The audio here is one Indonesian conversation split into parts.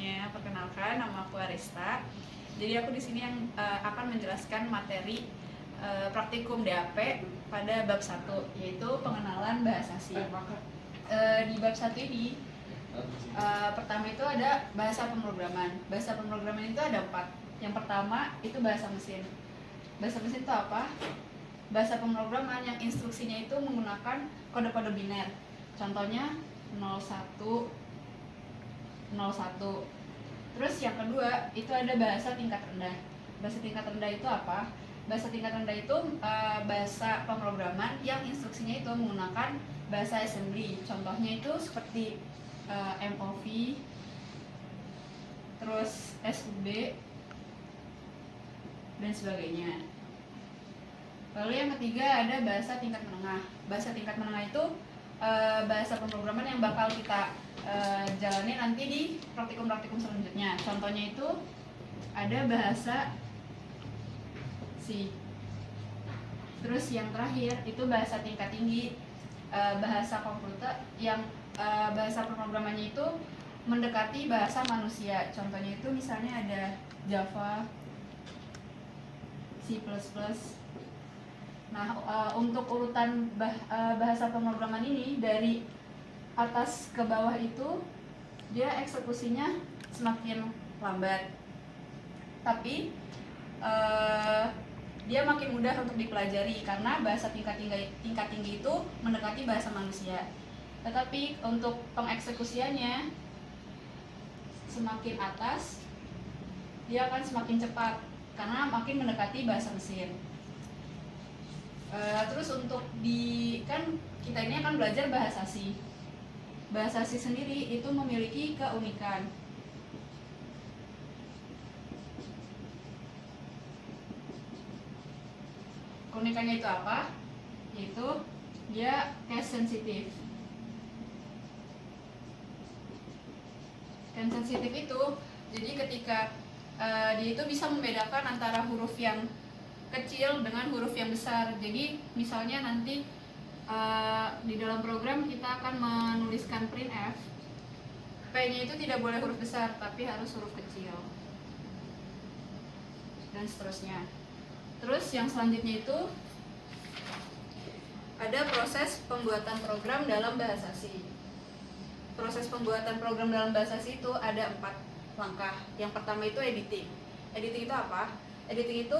semuanya, perkenalkan nama aku Arista. Jadi aku di sini yang akan menjelaskan materi praktikum DAP pada bab 1, yaitu pengenalan bahasa asing. Di bab 1 ini pertama itu ada bahasa pemrograman. Bahasa pemrograman itu ada 4. Yang pertama itu bahasa mesin. Bahasa mesin itu apa? Bahasa pemrograman yang instruksinya itu menggunakan kode-kode biner. Contohnya 01, 01. Terus yang kedua itu ada bahasa tingkat rendah. Bahasa tingkat rendah itu apa? Bahasa tingkat rendah itu bahasa pemrograman yang instruksinya itu menggunakan bahasa assembly. Contohnya itu seperti MOV, terus SUB, dan sebagainya. Lalu yang ketiga ada bahasa tingkat menengah. Bahasa tingkat menengah itu bahasa pemrograman yang bakal kita jalani nanti di praktikum-praktikum selanjutnya. Contohnya itu ada bahasa C. Terus yang terakhir itu bahasa tingkat tinggi, bahasa komputer yang bahasa pemrogramannya itu mendekati bahasa manusia. Contohnya itu misalnya ada Java, C++. Nah, untuk urutan bahasa pemrograman ini dari atas ke bawah itu dia eksekusinya semakin lambat, tapi dia makin mudah untuk dipelajari karena bahasa tingkat tinggi itu mendekati bahasa manusia. Tetapi untuk pengeksekusiannya semakin atas dia akan semakin cepat karena makin mendekati bahasa mesin. Terus untuk kita ini akan belajar bahasa C. Bahasa C sendiri itu memiliki keunikan. Keunikannya itu apa? Yaitu dia case sensitive. Case sensitive itu jadi ketika dia itu bisa membedakan antara huruf yang kecil dengan huruf yang besar. Jadi misalnya nanti di dalam program kita akan menuliskan printf, P-nya itu tidak boleh huruf besar tapi harus huruf kecil, dan seterusnya. Terus yang selanjutnya itu ada proses pembuatan program dalam bahasa C. Proses pembuatan program dalam bahasa C itu ada 4 langkah. Yang pertama itu editing. Editing itu apa? Editing itu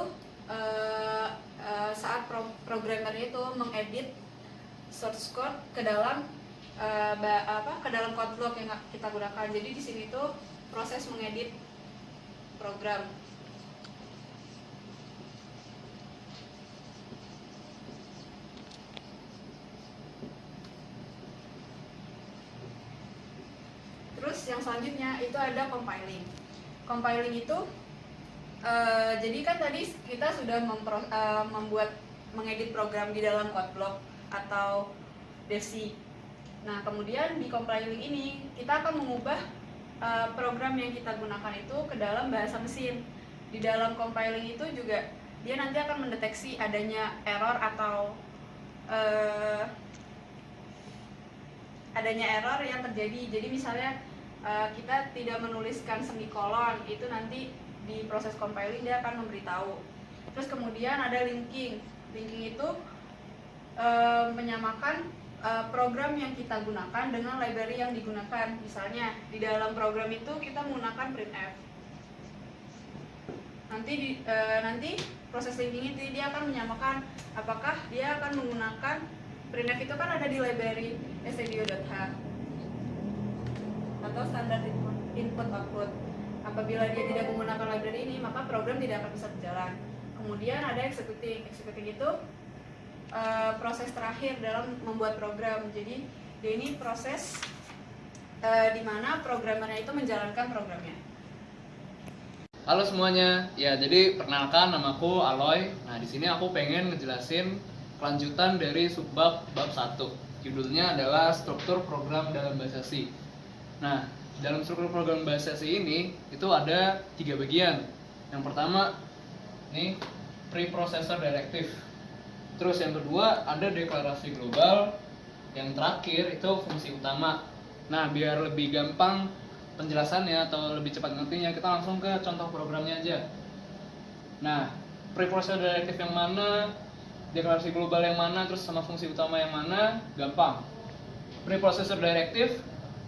saat programmernya itu mengedit source code ke dalam ke dalam code block yang kita gunakan. Jadi di sini tuh proses mengedit program. Terus yang selanjutnya itu ada compiling. Compiling itu jadi kan tadi kita sudah mengedit program di dalam code block atau devc. Nah, kemudian di compiling ini kita akan mengubah program yang kita gunakan itu ke dalam bahasa mesin. Di dalam compiling itu juga dia nanti akan mendeteksi adanya error atau adanya error yang terjadi. Jadi misalnya kita tidak menuliskan semikolon, itu nanti di proses compiling dia akan memberitahu. Terus kemudian ada linking. Linking itu menyamakan program yang kita gunakan dengan library yang digunakan. Misalnya di dalam program itu kita menggunakan printf. Nanti proses linking itu dia akan menyamakan apakah dia akan menggunakan printf itu kan ada di library stdio.h atau standar input output. Apabila dia tidak menggunakan library ini, maka program tidak akan bisa berjalan. Kemudian ada executing. Executing itu proses terakhir dalam membuat program. Jadi ini proses di mana programmernya itu menjalankan programnya. Halo semuanya, ya jadi perkenalkan namaku Aloy. Nah di sini aku pengen ngejelasin kelanjutan dari subbab bab 1. Judulnya adalah struktur program dalam bahasa C. Nah dalam struktur program bahasa C ini itu ada 3 bagian. Yang pertama ini preprocessor directive. Terus yang kedua ada deklarasi global. Yang terakhir itu fungsi utama. Nah biar lebih gampang penjelasannya atau lebih cepat ngertinya, kita langsung ke contoh programnya aja. Nah, preprocessor directive yang mana, deklarasi global yang mana, terus sama fungsi utama yang mana, gampang. Preprocessor directive,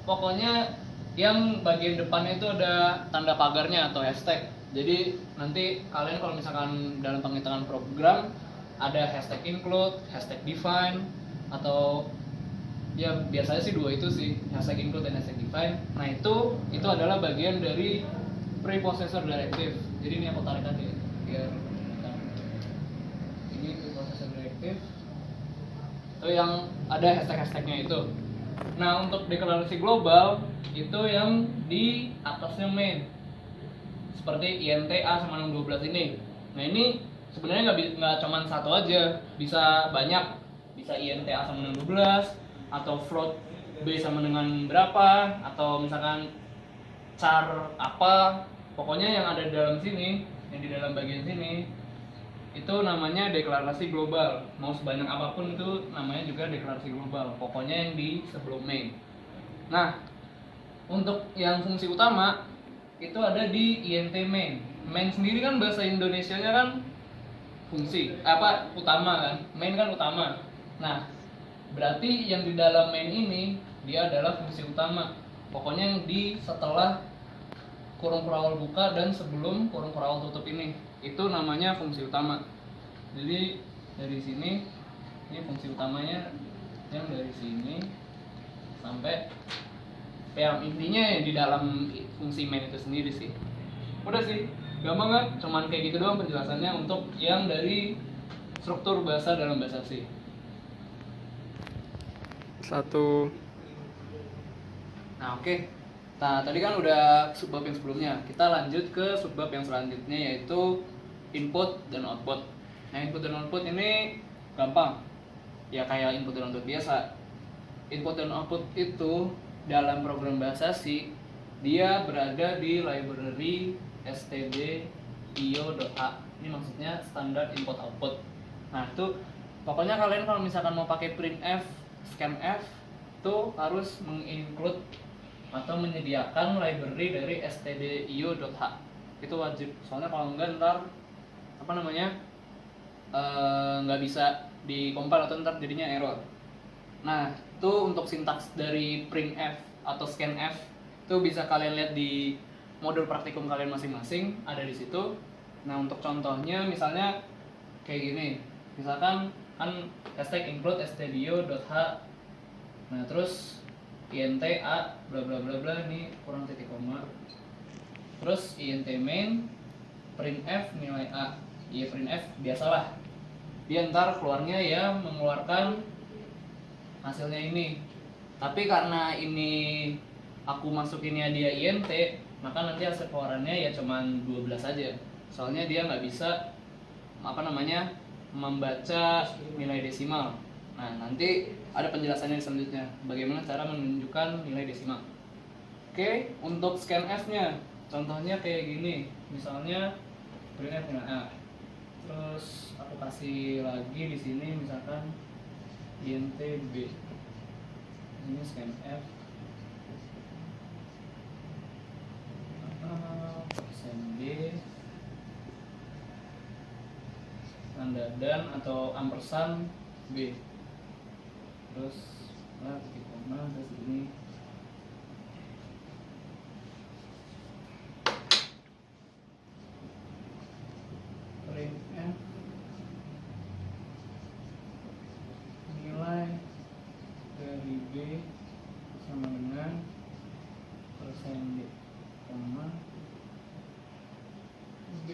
pokoknya yang bagian depannya itu ada tanda pagarnya atau hashtag. Jadi nanti kalian kalau misalkan dalam penghitungan program ada hashtag include, hashtag define, atau ya biasanya sih dua itu sih, hashtag include dan hashtag define. Nah itu adalah bagian dari preprocessor directive. Jadi ini aku tarik aja biar ini preprocessor directive itu yang ada hashtag-hashtagnya itu. Nah untuk deklarasi global itu yang di atasnya main, seperti INTA sama 612 ini. Nah ini sebenarnya nggak cuma satu aja, bisa banyak, bisa INTA sama 612 atau float B sama dengan berapa, atau misalkan char apa, pokoknya yang ada di dalam sini, yang di dalam bagian sini itu namanya deklarasi global. Mau sebanyak apapun itu namanya juga deklarasi global, pokoknya yang di sebelum main. Nah untuk yang fungsi utama itu ada di int main. Main sendiri kan bahasa Indonesianya kan fungsi utama kan, main kan utama. Nah berarti yang di dalam main ini dia adalah fungsi utama, pokoknya yang di setelah kurung kurawal buka dan sebelum kurung kurawal tutup ini, itu namanya fungsi utama. Jadi dari sini ini fungsi utamanya yang dari sini sampai yang intinya ya di dalam fungsi main itu sendiri sih. Udah sih, gampang kan? Cuman kayak gitu doang penjelasannya untuk yang dari struktur bahasa dalam bahasa C. Satu. Nah oke. Nah tadi kan udah subbab yang sebelumnya. Kita lanjut ke subbab yang selanjutnya, yaitu input dan output. Nah input dan output ini gampang. Ya kayak input dan output biasa. Input dan output itu dalam program bahasa C dia berada di library stdio.h. Ini maksudnya standar input output. Nah itu pokoknya kalian kalau misalkan mau pakai printf, scanf itu harus menginclude atau menyediakan library dari stdio.h. Itu wajib, soalnya kalau enggak ntar nggak bisa dikompil atau ntar jadinya error. Nah itu untuk sintaks dari printf atau scanf itu bisa kalian lihat di modul praktikum kalian masing-masing, ada di situ. Nah untuk contohnya misalnya kayak gini, misalkan kan hashtag include stdio.h, nah terus int a bla bla bla bla, ini kurang titik koma, terus int main printf nilai a. Ya printf biasalah, dia ntar keluarnya ya mengeluarkan hasilnya ini. Tapi karena ini aku masukinnya dia int, maka nanti hasil keluarannya ya cuman 12 aja. Soalnya dia nggak bisa membaca nilai desimal. Nah nanti ada penjelasannya selanjutnya bagaimana cara menunjukkan nilai desimal. Oke, untuk scanf nya contohnya kayak gini, misalnya printf nilai a, terus aku kasih lagi di sini misalkan int b, ini scanf persen b tanda dan atau ampersand b, terus titik koma, terus ini printf nilai dari b sama dengan persen b, koma b.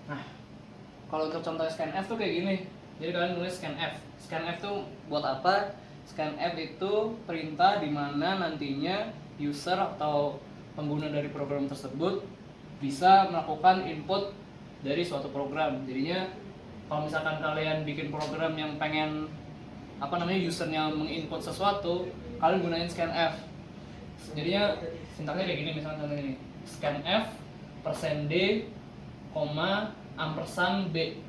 Nah, kalau untuk contoh scanf tuh kayak gini. Jadi kalian nulis scanf. Scanf tuh buat apa? Scanf itu perintah di mana nantinya user atau pengguna dari program tersebut bisa melakukan input dari suatu program. Jadinya kalau misalkan kalian bikin program yang pengen usernya menginput sesuatu, kalian gunain scanf. Jadinya sintaksnya kayak gini, misalnya contohnya ini, scanf persen d, ampersand b.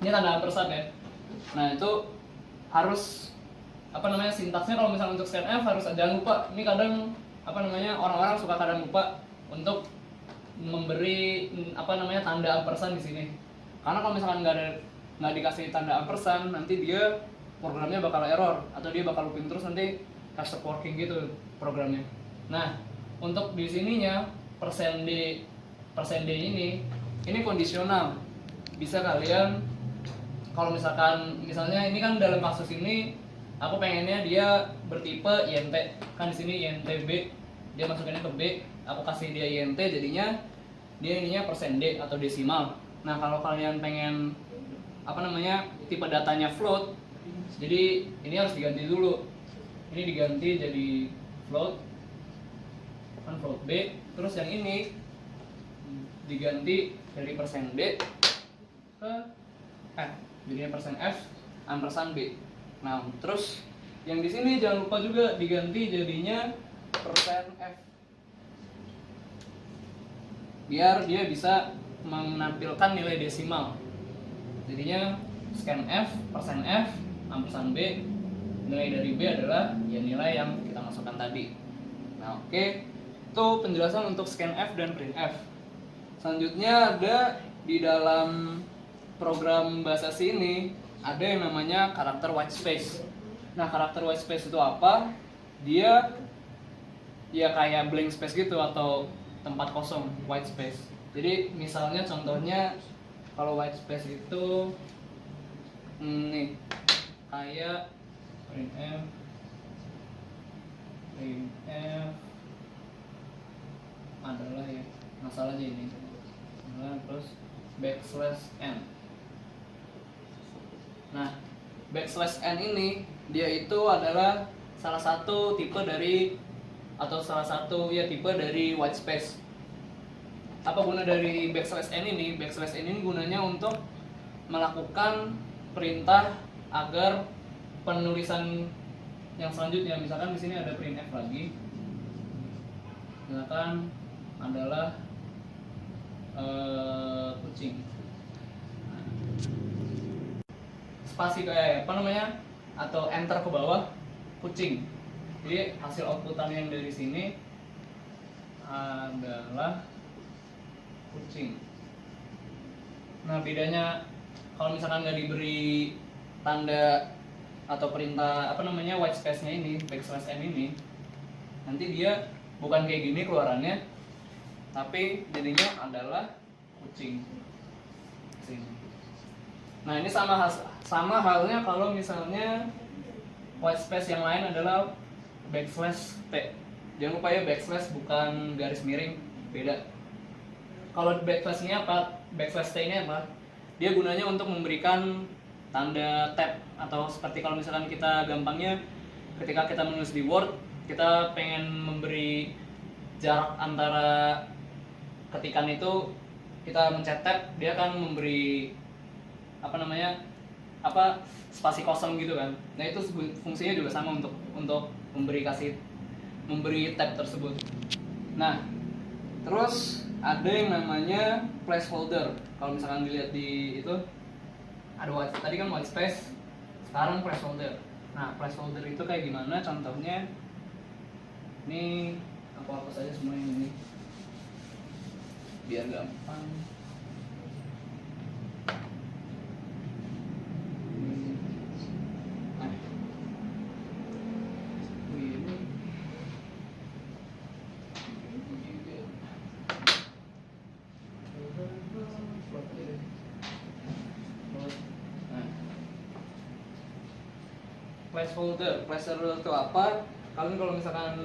Ini tanda ampersand ya. Nah itu harus apa namanya sintaksnya kalau misalnya untuk scanf harus jangan lupa, ini kadang apa namanya orang-orang suka kadang lupa untuk memberi apa namanya tanda ampersand di sini. Karena kalau misalkan nggak dikasih tanda ampersand, nanti dia programnya bakal error atau dia bakal looping terus, nanti kayak stop working gitu programnya. Nah, untuk di sininya %d ini kondisional. Bisa kalian kalau misalnya ini kan dalam kasus ini aku pengennya dia bertipe INT, kan di sini INT B, dia masukinnya ke B, aku kasih dia INT, jadinya dia ininya %d atau desimal. Nah, kalau kalian pengen apa namanya tipe datanya float, jadi ini harus diganti dulu. Ini diganti jadi float, kan float B, terus yang ini diganti dari %d ke jadinya %f ampersand B. Nah, terus yang di sini jangan lupa juga diganti jadinya %f, biar dia bisa menampilkan nilai desimal. Jadinya scanf %f ampersand B, nilai dari B adalah ya nilai yang kita masukkan tadi. Nah, oke. Itu penjelasan untuk scanf dan printf. Selanjutnya ada di dalam program bahasa C ini ada yang namanya karakter white space. Nah, karakter white space itu apa? Dia ya kayak blank space gitu atau tempat kosong, white space. Jadi misalnya contohnya kalau white space itu nih kayak printf adalah ya masalah aja ini. Nah, terus \n. Nah, \n ini dia itu adalah salah satu tipe dari atau salah satu ya tipe dari white space. Apa guna dari \n ini? \n ini gunanya untuk melakukan perintah agar penulisan yang selanjutnya, misalkan di sini ada printf lagi, misalkan adalah kucing, spasi kayak apa namanya atau enter ke bawah kucing. Jadi hasil outputan yang dari sini adalah kucing. Nah, bedanya kalau misalkan nggak diberi tanda atau perintah apa namanya white space-nya ini, \n ini, nanti dia bukan kayak gini keluarannya, tapi jadinya adalah kucing. Nah, ini sama halnya kalau misalnya white space yang lain adalah \t. Jangan lupa ya, backslash bukan garis miring, beda. Kalau backslash-nya apa? Backslash t ini apa? Dia gunanya untuk memberikan tanda tab, atau seperti kalau misalkan kita gampangnya ketika kita menulis di Word, kita pengen memberi jarak antara ketikan itu, kita mencet tab, dia akan memberi apa namanya spasi kosong gitu kan. Nah, itu fungsinya juga sama untuk memberi tab tersebut. Nah, terus ada yang namanya placeholder. Kalau misalkan dilihat di itu ada tadi kan white space, sekarang placeholder. Nah, placeholder itu kayak gimana? Contohnya ini aku hapus aja semua yang ini biar gampang. Placeholder itu apa? Kalian kalau misalkan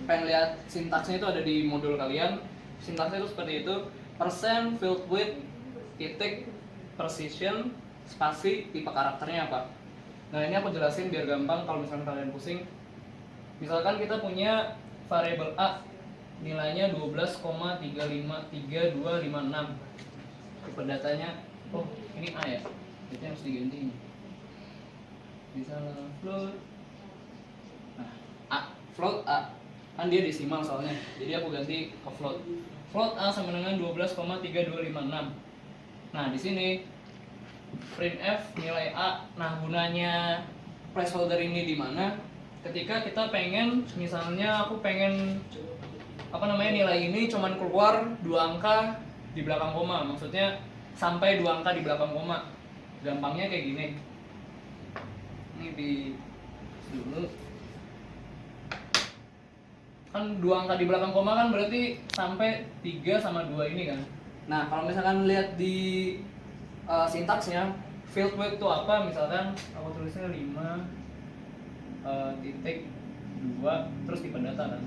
pengen lihat sintaksnya itu ada di modul kalian. Sintaksnya itu seperti itu: percent filled with titik precision spasi tipe karakternya apa. Nah, ini aku jelasin biar gampang kalau misalkan kalian pusing. Misalkan kita punya variabel A nilainya 12,353256. Tipe datanya, oh ini A ya, jadi harus diganti ini. Bisa float. Nah, A, float A. Kan dia desimal soalnya. Jadi aku ganti ke float. Float A sama dengan 12,3256. Nah, di sini printf nilai A. Nah, gunanya placeholder ini di mana? Ketika kita pengen, misalnya aku pengen nilai ini cuman keluar 2 angka di belakang koma, maksudnya sampai 2 angka di belakang koma. Gampangnya kayak gini. Ini di dulu. Kan 2 angka di belakang koma kan berarti sampai 3 sama 2 ini kan. Nah, kalau misalkan lihat di sintaksnya, field weight itu apa? Misalkan aku tulisnya 5 titik 2 terus tipe data kan.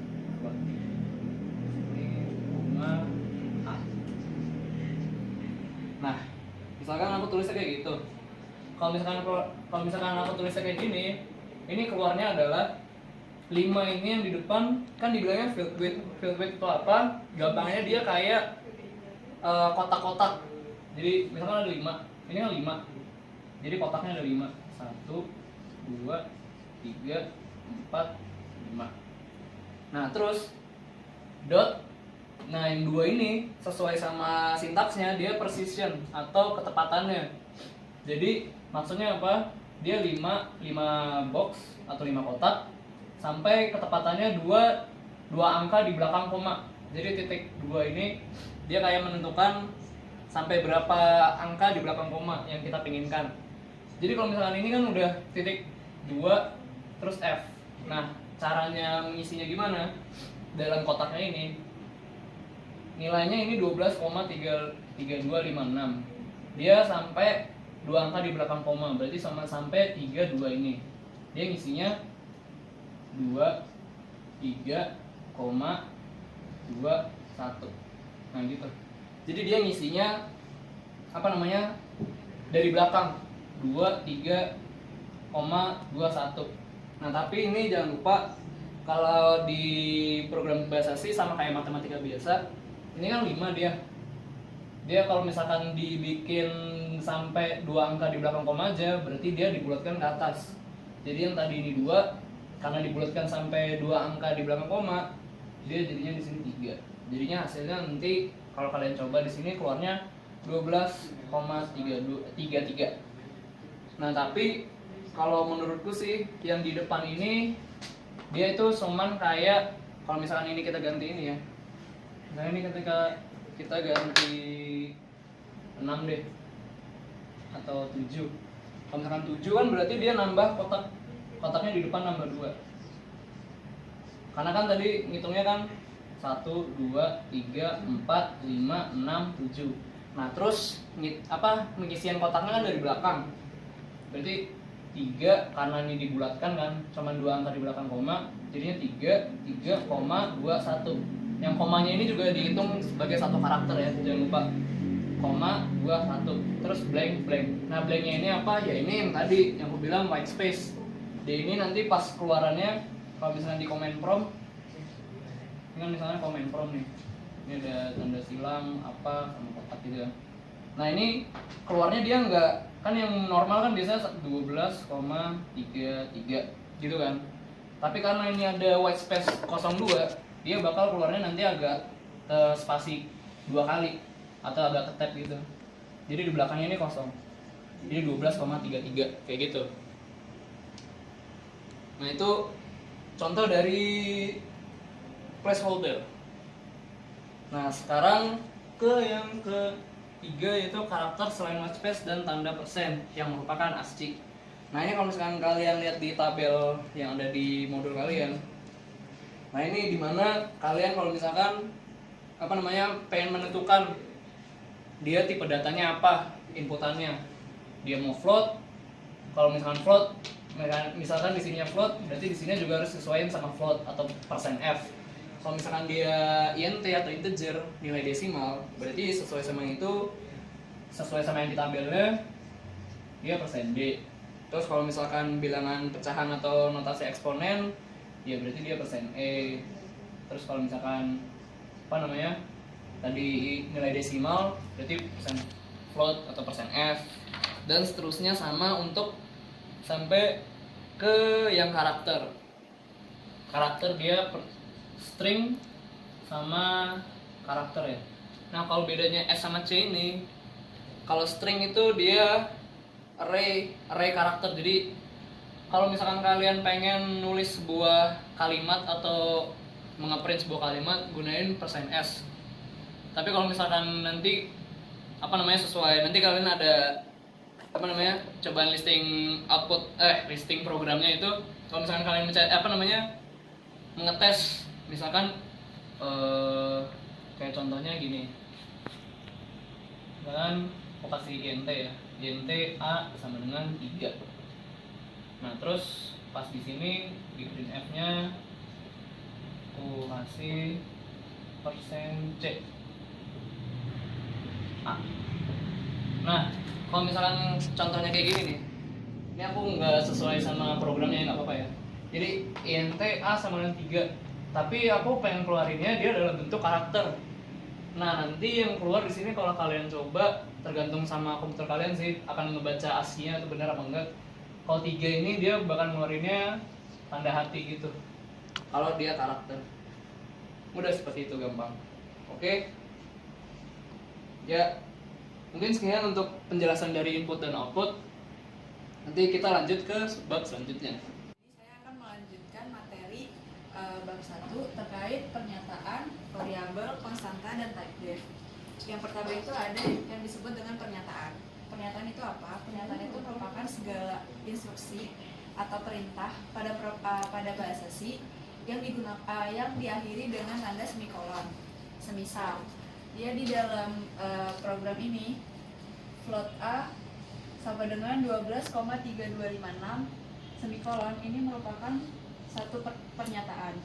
Ini bunga A. Nah, misalkan aku tulisnya kayak gitu. Kalau misalkan aku tulisnya kayak gini, ini keluarnya adalah 5 ini yang di depan, kan dibilangnya field weight. Field weight itu apa? Gampangnya dia kayak kotak-kotak. Jadi misalkan ada 5, ini kan 5. Jadi kotaknya ada 5. 1 2 3 4 5. Nah, terus dot. Nah, yang 2 ini sesuai sama sintaksnya dia precision atau ketepatannya. Jadi maksudnya apa? Dia 5 box atau 5 kotak sampai ketepatannya 2 angka di belakang koma. Jadi titik 2 ini dia kayak menentukan sampai berapa angka di belakang koma yang kita pinginkan. Jadi kalau misalkan ini kan udah titik 2 terus F. Nah, caranya mengisinya gimana? Dalam kotaknya ini nilainya ini 12,3256. Dia sampai 2 angka di belakang koma, berarti sama sampai 32 ini. Dia ngisinya 23,21. Nah, gitu. Jadi dia ngisinya dari belakang 23,21. Nah, tapi ini jangan lupa kalau di program bahasa C sama kayak matematika biasa, ini kan 5 dia. Dia kalau misalkan dibikin sampai 2 angka di belakang koma aja, berarti dia dibulatkan ke atas. Jadi yang tadi ini 2, karena dibulatkan sampai 2 angka di belakang koma, dia jadinya di sini 3. Jadinya hasilnya nanti kalau kalian coba di sini keluarnya 12,33. Nah, tapi kalau menurutku sih yang di depan ini dia itu cuman kayak, kalau misalkan ini kita ganti ini ya. Nah, ini ketika kita ganti 6 deh atau 7. Kalau misalkan 7 kan berarti dia nambah kotaknya di depan nambah 2. Karena kan tadi ngitungnya kan 1 2 3 4 5 6 7. Nah, terus pengisian kotaknya kan dari belakang. Berarti 3 karena ini dibulatkan kan, cuman 2 angka di belakang koma, jadinya 3,21. Yang komanya ini juga dihitung sebagai satu karakter ya, jangan lupa. Koma 21. Terus blank. Nah, blanknya ini apa? Ya ini yang tadi yang aku bilang white space. D ini nanti pas keluarannya kalau misalnya di comment prompt, ini kan misalnya comment prompt nih. Ini ada tanda silang apa sama kotak gitu kan. Nah, ini keluarnya dia enggak, kan yang normal kan biasanya 12,33 gitu kan. Tapi karena ini ada white space 02, dia bakal keluarnya nanti agak spasi 2 kali atau agak ke tab gitu. Jadi di belakangnya ini kosong. Jadi 12,33 kayak gitu. Nah, itu contoh dari placeholder. Nah, sekarang ke yang ketiga yaitu karakter selain white space dan tanda persen yang merupakan ASCII. Nah, ini kalau misalkan kalian lihat di tabel yang ada di modul kalian. Nah, ini dimana kalian kalau misalkan pengen menentukan dia tipe datanya apa, inputannya. Dia mau float. Kalau misalkan float, misalkan di sininya float, berarti di sini juga harus sesuaiin sama float atau persen F. Kalau misalkan dia int atau integer, nilai desimal, berarti sesuai sama yang di tabelnya, dia persen D. Terus kalau misalkan bilangan pecahan atau notasi eksponen, ya berarti dia persen E. Terus kalau misalkan tadi nilai desimal, berarti persen float atau persen F. Dan seterusnya sama untuk sampai ke yang karakter. Karakter dia string sama karakter ya. Nah, kalau bedanya S sama C ini, kalau string itu dia array karakter. Jadi kalau misalkan kalian pengen nulis sebuah kalimat atau mengeprint sebuah kalimat, gunain %s. Tapi kalau misalkan nanti sesuai, nanti kalian ada cobaan listing output listing programnya itu, kalau misalkan kalian mengetes, misalkan kayak contohnya gini, misalkan mau kasih int ya, int a sama dengan 3. Nah terus pas di sini di printf nya aku kasih %c a. Nah kalau misalkan contohnya kayak gini nih, ini aku nggak sesuai sama programnya, nggak apa-apa ya. Jadi int a sama dengan 3, tapi aku pengen keluarinnya dia dalam bentuk karakter. Nah nanti yang keluar di sini kalau kalian coba, tergantung sama komputer kalian sih, akan ngebaca aslinya itu benar apa enggak. Kalau 3 ini dia bakal ngeluarinnya tanda hati gitu kalau dia karakter. Udah seperti itu, gampang. Oke ya, mungkin sekian untuk penjelasan dari input dan output. Nanti kita lanjut ke bab selanjutnya. Saya akan melanjutkan materi bab 1 terkait pernyataan, variabel, konstanta, dan typedef. Yang pertama itu ada yang disebut dengan pernyataan. Pernyataan itu apa? Pernyataan itu merupakan segala instruksi atau perintah pada bahasa C yang diakhiri dengan tanda semikolon. Semisal, dia di dalam program ini float A sama dengan 12,3256 semikolon, ini merupakan satu pernyataan.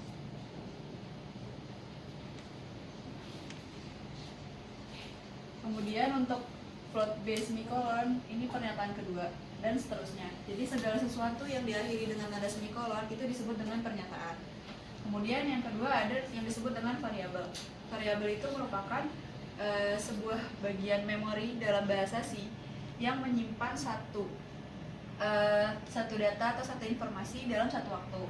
Kemudian untuk float B semikolon, ini pernyataan kedua, dan seterusnya. Jadi segala sesuatu yang diakhiri dengan tanda semikolon itu disebut dengan pernyataan. Kemudian yang kedua ada yang disebut dengan variabel. Variabel itu merupakan sebuah bagian memori dalam bahasa C yang menyimpan satu data atau satu informasi dalam satu waktu.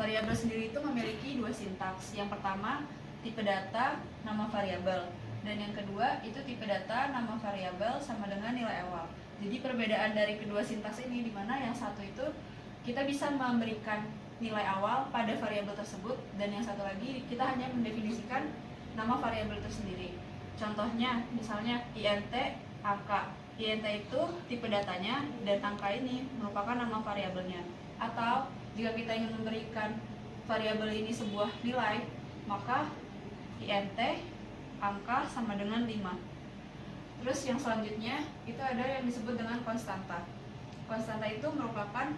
Variabel sendiri itu memiliki dua sintaks. Yang pertama, tipe data, nama variabel. Dan yang kedua itu tipe data, nama variabel sama dengan nilai awal. Jadi perbedaan dari kedua sintaks ini, di mana yang satu itu kita bisa memberikan nilai awal pada variabel tersebut, dan yang satu lagi kita hanya mendefinisikan nama variabel itu sendiri. Contohnya misalnya int angka. Int itu tipe datanya dan angka ini merupakan nama variabelnya. Atau jika kita ingin memberikan variabel ini sebuah nilai, maka int angka sama dengan 5. Terus yang selanjutnya itu ada yang disebut dengan konstanta. Konstanta itu merupakan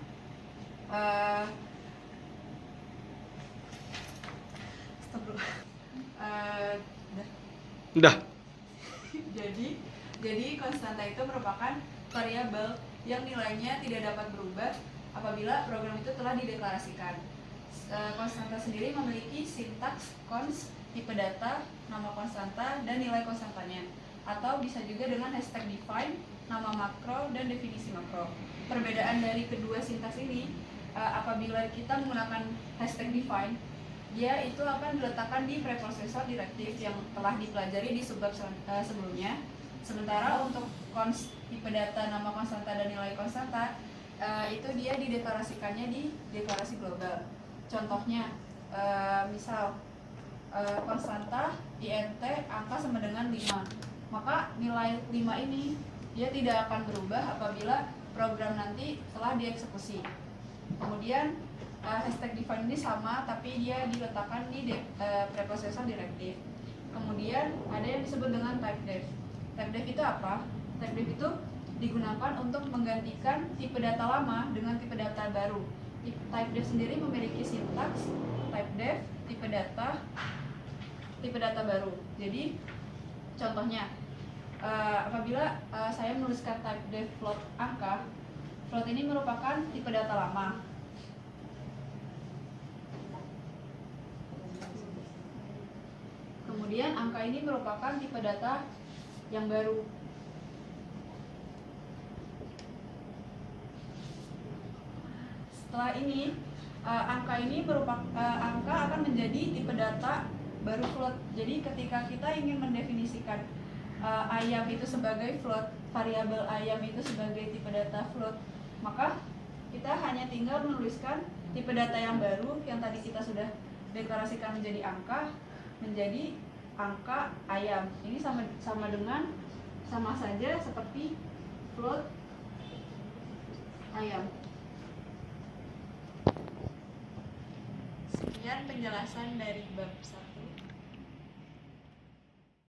jadi konstanta itu merupakan variabel yang nilainya tidak dapat berubah apabila program itu telah dideklarasikan. Konstanta sendiri memiliki sintaks const, tipe data, nama konstanta, dan nilai konstantanya. Atau bisa juga dengan hashtag define, nama makro, dan definisi makro. Perbedaan dari kedua sintaks ini, apabila kita menggunakan hashtag define, dia itu akan diletakkan di preprocessor direktif yang telah dipelajari di subbab sebelumnya. Sementara untuk const, tipe data, nama konstanta, dan nilai konstanta, itu dia dideklarasikannya di deklarasi global. Contohnya, misal konstanta int angka sama dengan 5, maka nilai 5 ini dia tidak akan berubah apabila program nanti telah dieksekusi. Kemudian hashtag define ini sama, tapi dia diletakkan di preprocessor direktif. Kemudian ada yang disebut dengan typedef. Typedef itu apa? Typedef itu digunakan untuk menggantikan tipe data lama dengan tipe data baru. Typedef sendiri memiliki sintaks typedef, tipe data baru. Jadi contohnya, apabila saya menuliskan typedef float angka, float ini merupakan tipe data lama. Kemudian angka ini merupakan tipe data yang baru. Setelah ini, angka akan menjadi tipe data baru float. Jadi ketika kita ingin mendefinisikan ayam itu sebagai float, variabel ayam itu sebagai tipe data float, maka kita hanya tinggal menuliskan tipe data yang baru yang tadi kita sudah deklarasikan menjadi angka ayam. Ini sama saja seperti float ayam. Sekian penjelasan dari bab 1.